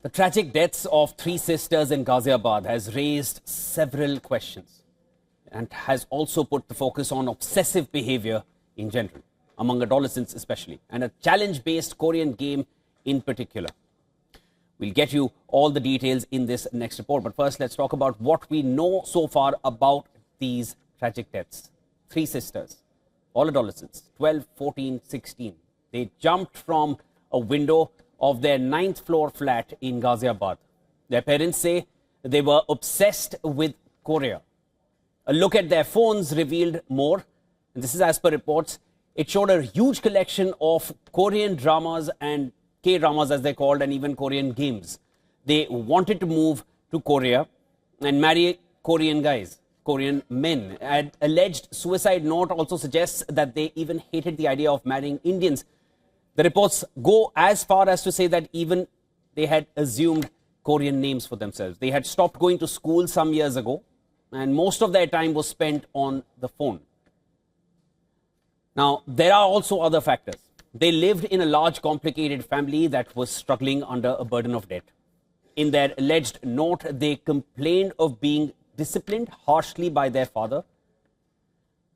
The tragic deaths of three sisters in Ghaziabad has raised several questions and has also put the focus on obsessive behavior in general, among adolescents especially, and a challenge-based Korean game in particular. We'll get you all the details in this next report, but first let's talk about what we know so far about these tragic deaths. Three sisters, all adolescents, 12, 14, 16. They jumped from a window of their 9th floor flat in Ghaziabad. Their parents say they were obsessed with Korea. A look at their phones revealed more, and this is as per reports. It showed a huge collection of Korean dramas and K-dramas as they're called, and even Korean games. They wanted to move to Korea and marry Korean guys, Korean men. An alleged suicide note also suggests that they even hated the idea of marrying Indians. The reports go as far as to say that even they had assumed Korean names for themselves. They had stopped going to school some years ago, and most of their time was spent on the phone. Now, there are also other factors. They lived in a large, complicated family that was struggling under a burden of debt. In their alleged note, they complained of being disciplined harshly by their father.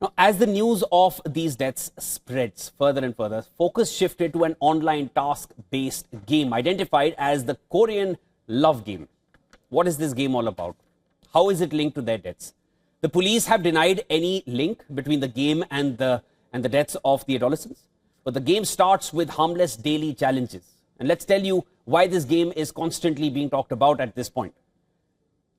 Now, as the news of these deaths spreads further and further, focus shifted to an online task-based game identified as the Korean love game. What is this game all about? How is it linked to their deaths? The police have denied any link between the game and the deaths of the adolescents. But the game starts with harmless daily challenges. And let's tell you why this game is constantly being talked about at this point.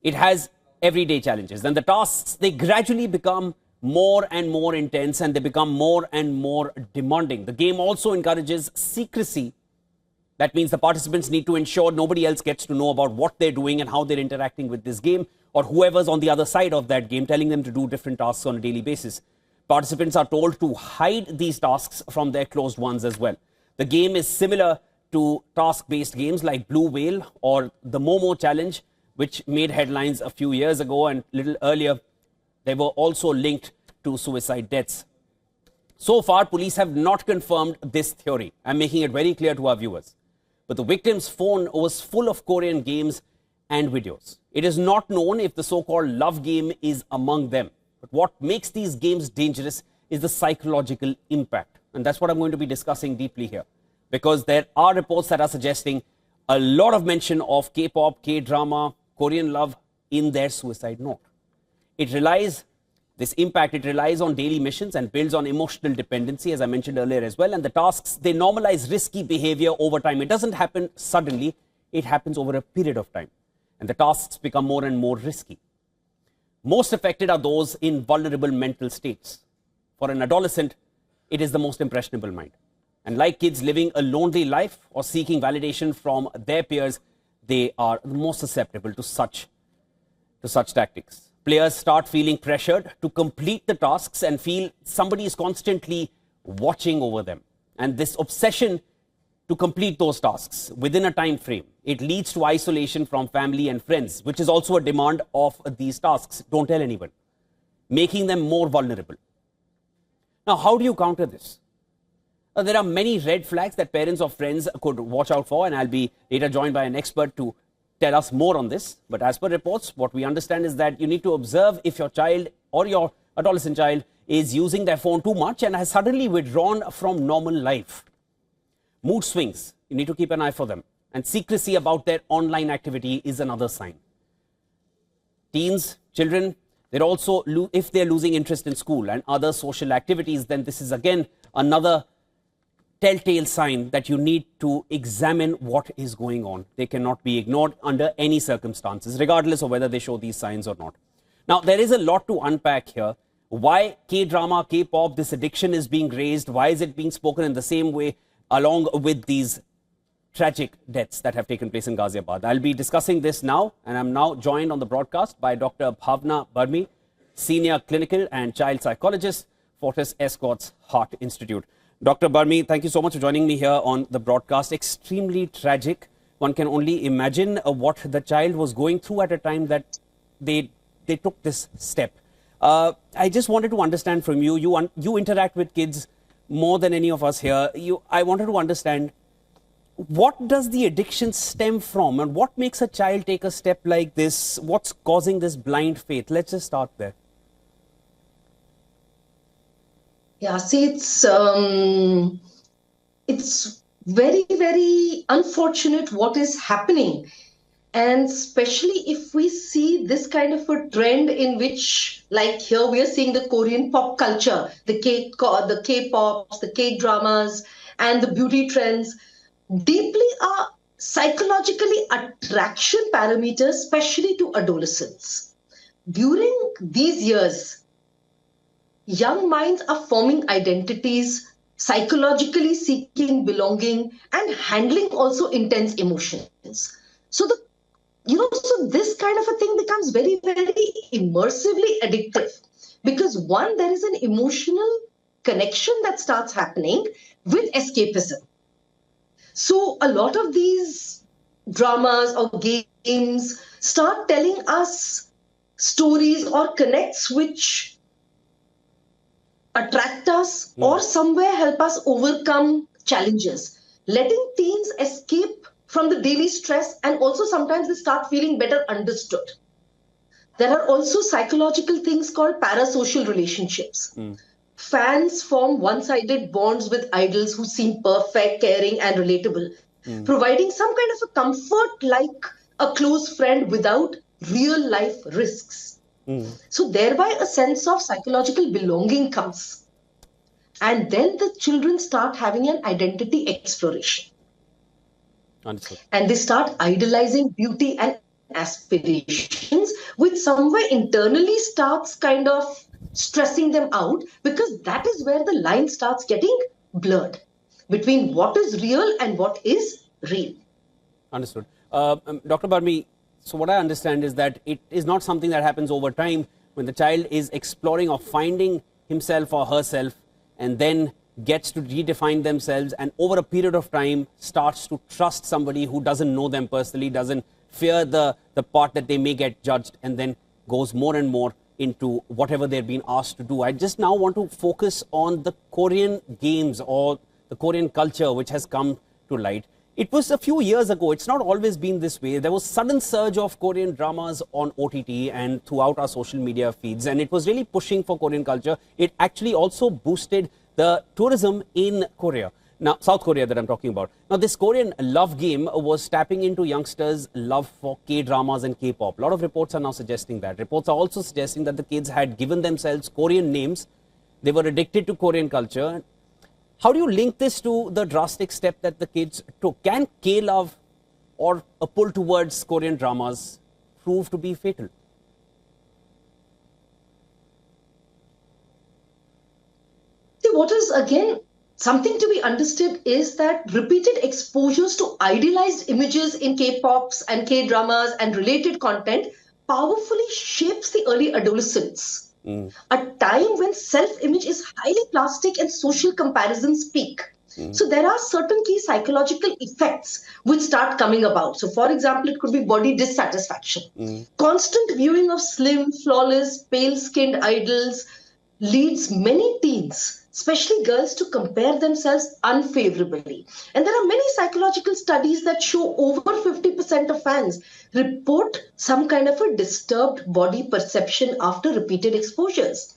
It has everyday challenges, and the tasks, they gradually become more and more intense, and they become more and more demanding. The game also encourages secrecy. That means the participants need to ensure nobody else gets to know about what they're doing and how they're interacting with this game, or whoever's on the other side of that game telling them to do different tasks on a daily basis. Participants are told to hide these tasks from their closed ones as well. The game is similar to task-based games like Blue Whale or the Momo Challenge, which made headlines a few years ago, and a little earlier they were also linked to suicide deaths. So far, police have not confirmed this theory. I'm making it very clear to our viewers. But the victim's phone was full of Korean games and videos. It is not known if the so-called love game is among them. But what makes these games dangerous is the psychological impact. And that's what I'm going to be discussing deeply here. Because there are reports that are suggesting a lot of mention of K-pop, K-drama, Korean love in their suicide note. It relies on daily missions and builds on emotional dependency, as I mentioned earlier as well. And the tasks, they normalize risky behavior over time. It doesn't happen suddenly. It happens over a period of time. And the tasks become more and more risky. Most affected are those in vulnerable mental states. For an adolescent, it is the most impressionable mind. And like kids living a lonely life or seeking validation from their peers, they are the most susceptible to such tactics. Players start feeling pressured to complete the tasks and feel somebody is constantly watching over them. And this obsession to complete those tasks within a time frame, it leads to isolation from family and friends, which is also a demand of these tasks. Don't tell anyone, making them more vulnerable. Now, how do you counter this? There are many red flags that parents or friends could watch out for, and I'll be later joined by an expert to tell us more on this. But as per reports, what we understand is that you need to observe if your child or your adolescent child is using their phone too much and has suddenly withdrawn from normal life. Mood swings, you need to keep an eye for them. And secrecy about their online activity is another sign. Teens, children, they're also, if they're losing interest in school and other social activities, then this is again another telltale sign that you need to examine what is going on. They cannot be ignored under any circumstances, regardless of whether they show these signs or not. Now, there is a lot to unpack here. Why K-drama, K-pop, this addiction is being raised? Why is it being spoken in the same way along with these tragic deaths that have taken place in Ghaziabad? I'll be discussing this now, and I'm now joined on the broadcast by Dr. Bhavna Barmi, Senior Clinical and Child Psychologist, Fortis Escorts Heart Institute. Dr. Barmi, thank you so much for joining me here on the broadcast. Extremely tragic. One can only imagine what the child was going through at a time that they took this step. I just wanted to understand from you, you interact with kids more than any of us here. I wanted to understand what does the addiction stem from, and what makes a child take a step like this? What's causing this blind faith? Let's just start there. Yeah, see, it's very, very unfortunate what is happening. And especially if we see this kind of a trend in which, like here, we are seeing the Korean pop culture, the K-pops, the K-dramas, and the beauty trends deeply are psychologically attraction parameters, especially to adolescents. During these years, young minds are forming identities, psychologically seeking belonging, and handling also intense emotions. So so this kind of a thing becomes very, very immersively addictive because one, there is an emotional connection that starts happening with escapism. So a lot of these dramas or games start telling us stories or connects which attract us or somewhere help us overcome challenges. Letting teens escape from the daily stress and also sometimes they start feeling better understood. There are also psychological things called parasocial relationships. Fans form one-sided bonds with idols who seem perfect, caring, and relatable, providing some kind of a comfort like a close friend without real-life risks. So thereby a sense of psychological belonging comes. And then the children start having an identity exploration. Understood. And they start idolizing beauty and aspirations, which somewhere internally starts kind of stressing them out because that is where the line starts getting blurred between what is real and what is real. Understood. Dr. Barmi, so what I understand is that it is not something that happens over time when the child is exploring or finding himself or herself and then gets to redefine themselves and over a period of time starts to trust somebody who doesn't know them personally, doesn't fear the part that they may get judged, and then goes more and more into whatever they're being asked to do. I just now want to focus on the Korean games or the Korean culture which has come to light. It was a few years ago. It's not always been this way. There was sudden surge of Korean dramas on OTT and throughout our social media feeds, and it was really pushing for Korean culture. It actually also boosted the tourism in Korea. Now, South Korea that I'm talking about. Now, this Korean love game was tapping into youngsters' love for K-dramas and K-pop. A lot of reports are now suggesting that. Reports are also suggesting that the kids had given themselves Korean names. They were addicted to Korean culture. How do you link this to the drastic step that the kids took? Can K-love or a pull towards Korean dramas prove to be fatal? See, what is again something to be understood is that repeated exposures to idealized images in K-pops and K-dramas and related content powerfully shapes the early adolescence. A time when self-image is highly plastic and social comparisons peak. So there are certain key psychological effects which start coming about. So for example, it could be body dissatisfaction. Constant viewing of slim, flawless, pale-skinned idols leads many teens, especially girls, to compare themselves unfavorably. And there are many psychological studies that show over 50% of fans report some kind of a disturbed body perception after repeated exposures,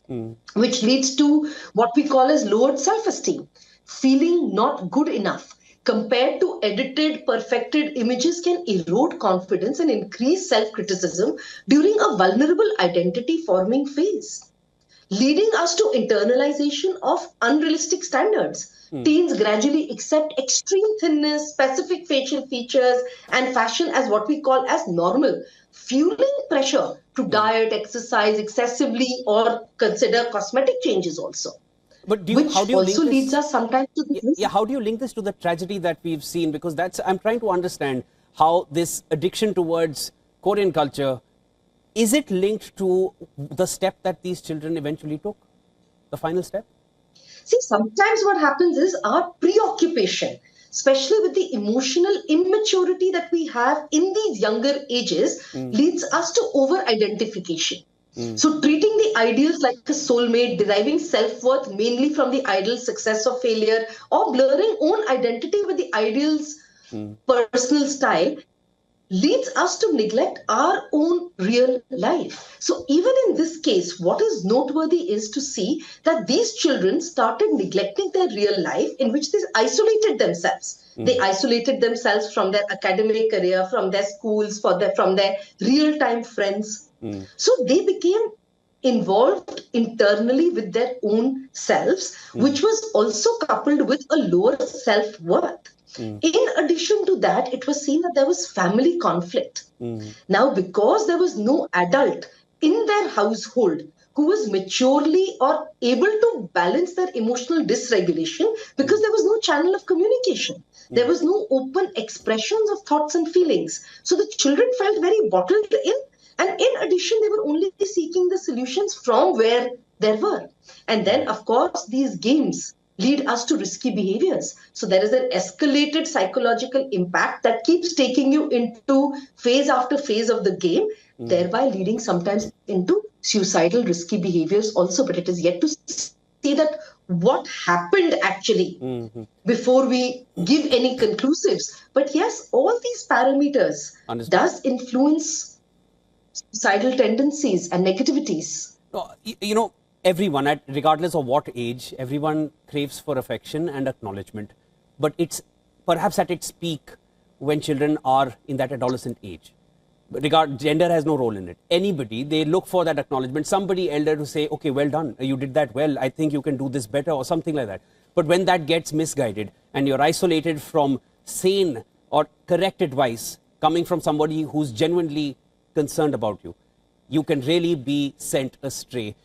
which leads to what we call as lowered self-esteem, feeling not good enough. Compared to edited, perfected images can erode confidence and increase self-criticism during a vulnerable identity forming phase, leading us to internalization of unrealistic standards. Teens gradually accept extreme thinness, specific facial features, and fashion as what we call as normal, fueling pressure to diet, exercise excessively, or consider cosmetic changes also. But How do you also leads us sometimes to this? Yeah, how do you link this to the tragedy that we've seen? Because I'm trying to understand how this addiction towards Korean culture, is it linked to the step that these children eventually took, the final step? See, sometimes what happens is our preoccupation, especially with the emotional immaturity that we have in these younger ages, leads us to over-identification. So treating the ideals like a soulmate, deriving self-worth mainly from the ideal's success or failure, or blurring own identity with the ideal's personal style, leads us to neglect our own real life. So even in this case, what is noteworthy is to see that these children started neglecting their real life, in which they isolated themselves. They isolated themselves from their academic career, from their schools, from their real-time friends. So they became involved internally with their own selves, which was also coupled with a lower self-worth. In addition to that, it was seen that there was family conflict. Now, because there was no adult in their household who was maturely or able to balance their emotional dysregulation, because there was no channel of communication, there was no open expressions of thoughts and feelings. So the children felt very bottled in. And in addition, they were only seeking the solutions from where there were. And then, of course, these games lead us to risky behaviors. So there is an escalated psychological impact that keeps taking you into phase after phase of the game, thereby leading sometimes into suicidal risky behaviors also. But it is yet to see that what happened actually before we give any conclusives. But yes, all these parameters does influence suicidal tendencies and negativities. Everyone, regardless of what age, everyone craves for affection and acknowledgement. But it's perhaps at its peak when children are in that adolescent age. Gender has no role in it. Anybody, they look for that acknowledgement. Somebody elder to say, okay, well done, you did that well, I think you can do this better, or something like that. But when that gets misguided and you're isolated from sane or correct advice coming from somebody who's genuinely concerned about you, you can really be sent astray.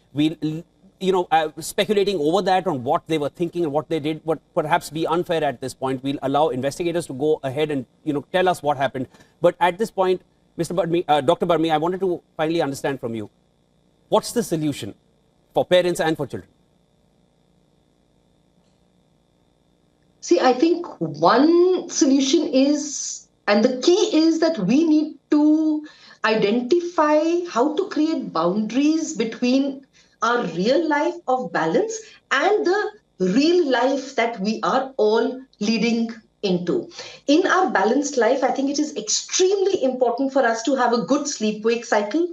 Speculating over that on what they were thinking and what they did would perhaps be unfair at this point. We'll allow investigators to go ahead and tell us what happened. But at this point, Dr. Barmi, I wanted to finally understand from you, what's the solution for parents and for children? See, I think one solution is, and the key is, that we need to identify how to create boundaries between our real life of balance and the real life that we are all leading into. In our balanced life, I think it is extremely important for us to have a good sleep-wake cycle,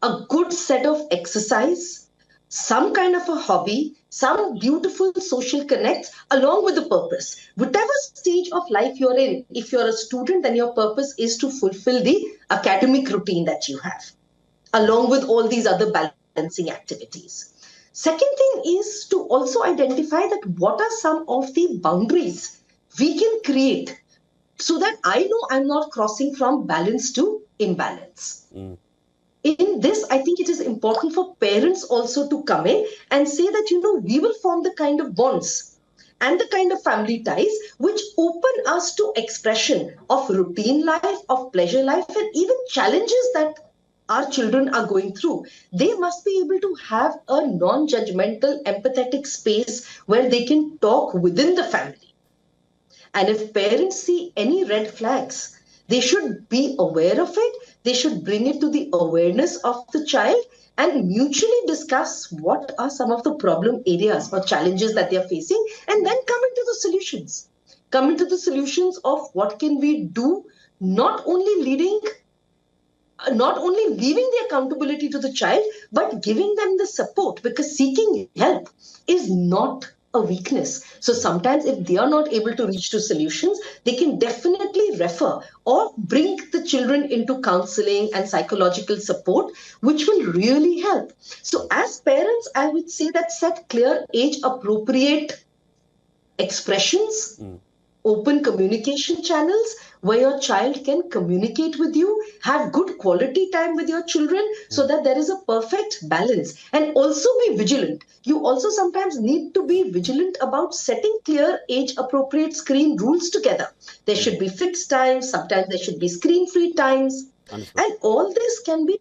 a good set of exercise, some kind of a hobby, some beautiful social connects along with the purpose. Whatever stage of life you're in, if you're a student, then your purpose is to fulfill the academic routine that you have, along with all these other balancing activities. Second thing is to also identify that what are some of the boundaries we can create so that I know I'm not crossing from balance to imbalance. In this, I think it is important for parents also to come in and say that, we will form the kind of bonds and the kind of family ties which open us to expression of routine life, of pleasure life, and even challenges that our children are going through. They must be able to have a non-judgmental, empathetic space where they can talk within the family. And if parents see any red flags, they should be aware of it. They should bring it to the awareness of the child and mutually discuss what are some of the problem areas or challenges that they are facing, and then come into the solutions. Come into the solutions of what can we do, not only leaving the accountability to the child, but giving them the support, because seeking help is not a weakness. So sometimes if they are not able to reach to solutions, they can definitely refer or bring the children into counseling and psychological support, which will really help. So as parents, I would say that set clear age appropriate expressions, open communication channels where your child can communicate with you, have good quality time with your children so that there is a perfect balance, and also be vigilant. You also sometimes need to be vigilant about setting clear age appropriate screen rules together. There should be fixed times, sometimes there should be screen free times. And all this can be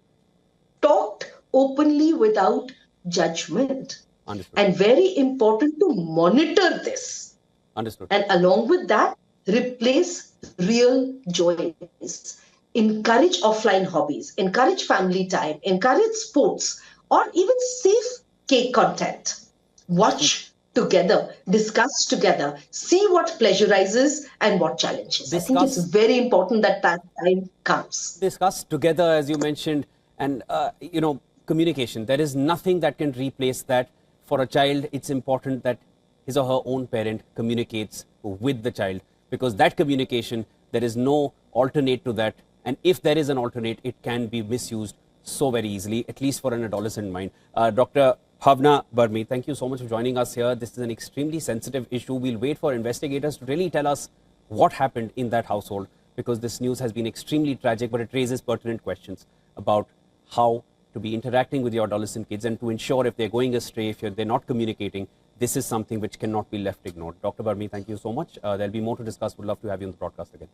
talked openly without judgment. And very important to monitor this. And along with that, replace real joys. Encourage offline hobbies, encourage family time, encourage sports, or even safe cake content. Watch together, discuss together, see what pleasurizes and what challenges. I think it's very important that that time comes. Discuss together, as you mentioned, and communication. There is nothing that can replace that. For a child, it's important that his or her own parent communicates with the child, because that communication, there is no alternate to that. And if there is an alternate, it can be misused so very easily, at least for an adolescent mind. Dr. Bhavna Barmi, thank you so much for joining us here. This is an extremely sensitive issue. We'll wait for investigators to really tell us what happened in that household, because this news has been extremely tragic, but it raises pertinent questions about how to be interacting with your adolescent kids and to ensure if they're going astray, if they're not communicating, this is something which cannot be left ignored. Dr. Barmi, thank you so much. There'll be more to discuss. Would love to have you on the broadcast again.